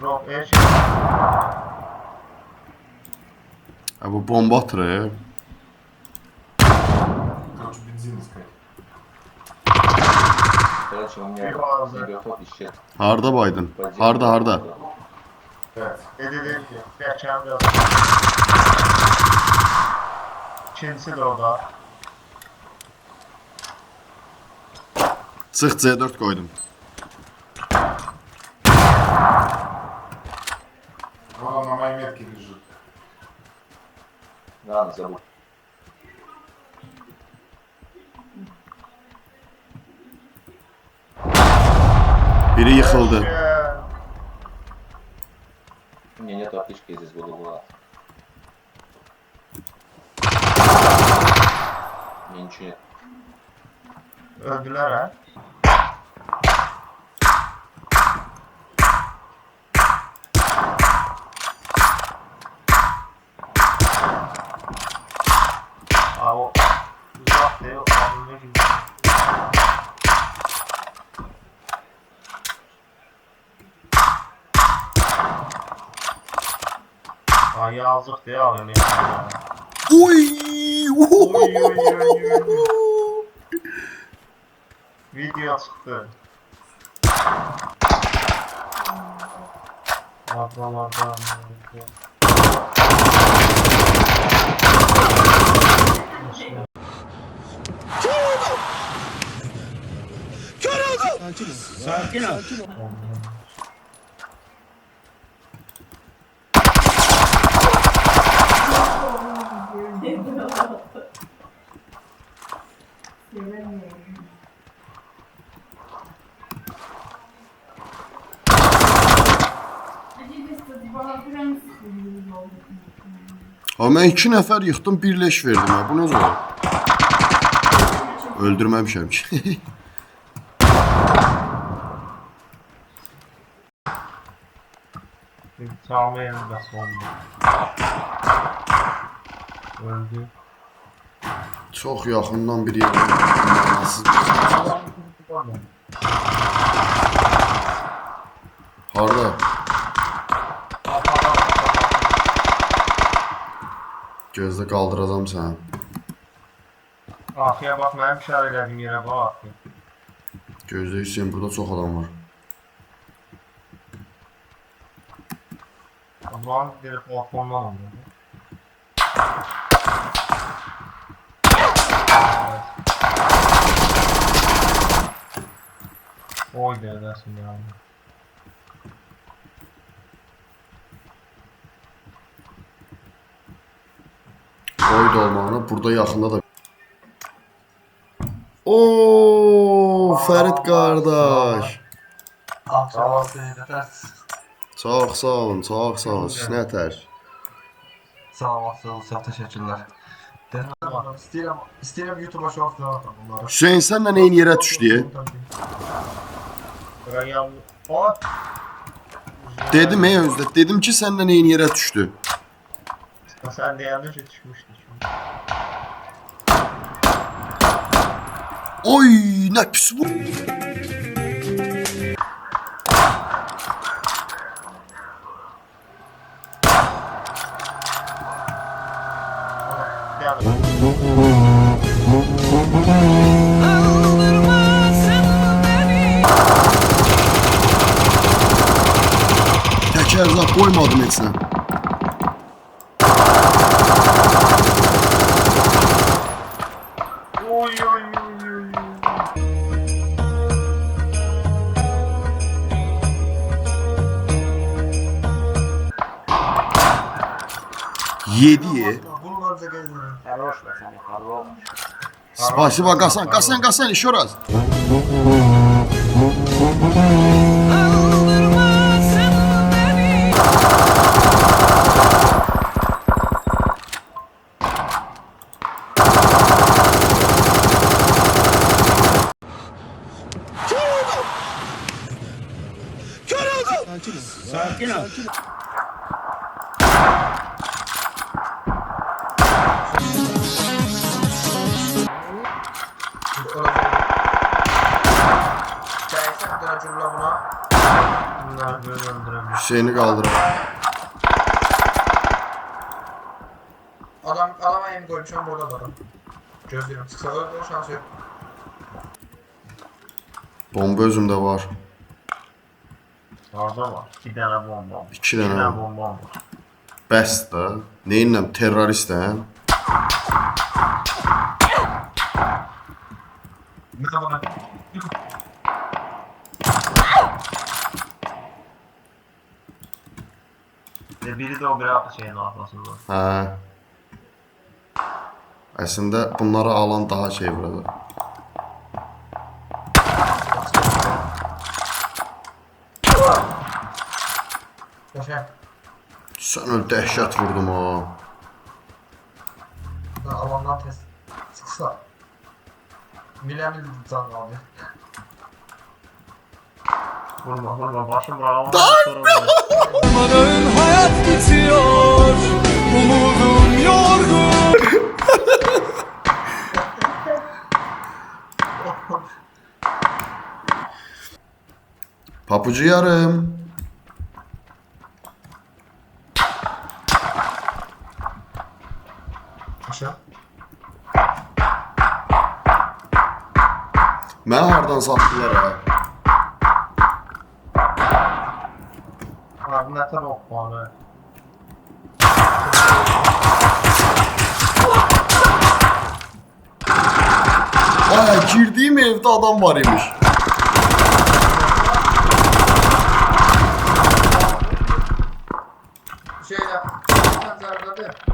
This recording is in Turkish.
Drop air. Ha, bu bomba atır ya. Короче, бензин искать. Короче, у меня Прикольно. снегоход исчез. Harda baydın? Harda. 5. Dedi ki, gerçekten biraz. İkincisi de orada. Sıx C4 koydum. Вот он на моей метке лежит. Ладно, забудь. Biri yıkıldı. У меня нету аптечки, я здесь буду была. У меня ничего нет. Öldüler ha. Abi o uzak değil, anlı gibi. Ay yazık diye alıyorum ya. Oy! Oy, oy, oy, oy. Video çıktı. Atmalardan. Sakin ol. Ha, mən 2 nəfər yıxdım, bir leş verdim ha. Bu necə olur? Öldürməmişəm ki. Sağma yanında sonunda. Öldü. Çox yaxından bir yerdən mənasız. Harda? Gözdə qaldıracam səni. Arkaya bak, mənim işarə elədiyim yerə bax. Gözdə Hüseyin, burada çox adam var. Allah'ın direkt platformdan alıyor. Oy dersin yani. Oy dolmağına burada yaxında da. Oo, Fərid qardaş. Sağ olasın, nətər? Çox sağ olun, çox sağ olun. Siz nətər? Sağ olasın, çox təşəkkürlər. İstəyirəm YouTube-a şort atam bunları. Hüseyin, sənlə neyin yerə düşdü? Dedim özdə. Dedim ki, sənlə neyin yerə düşdü? Sen de yanlış düşmüştün çünkü. Oy, nə pis bu. Tək ərzaq qoymadım heç nə. Oy oy oy oy. Yedi. Bunlarca gezdim. Хорош, пацаны, хорош. Spasiba, Qasan, еще раз. Sakin ol. Gəlsən dönə güllə buna. Bunlar böyle öldüremiyor. Hüseyni qaldıraq. Adama yem koymuşam burada da adam. Gözlüyorum. Çıksa öldürür şansı yok. Bomba özümdə var. Orada var. 2 dənə bomba var. 2 dənə var. bomba var. Bəs də. Neyinlə? Terroristlə. Ne bana? Ve biri de o bir şeyin arkasında. Hə. Əslində bunları alan daha şey burada. Yaşa. Sən öl dəhşət vurdum ha. Alandan test. Çıksa. Milyar can kaldı. Vurma başım bravo. Umarım hayat bitiyor, umudum yorgun. Papucu yarım. Aşağı. Mənə hardan satdılar ha? Abi ne kadar ok var. Ay, girdiyim evdə adam var imiş. Şeyle. Zararladı.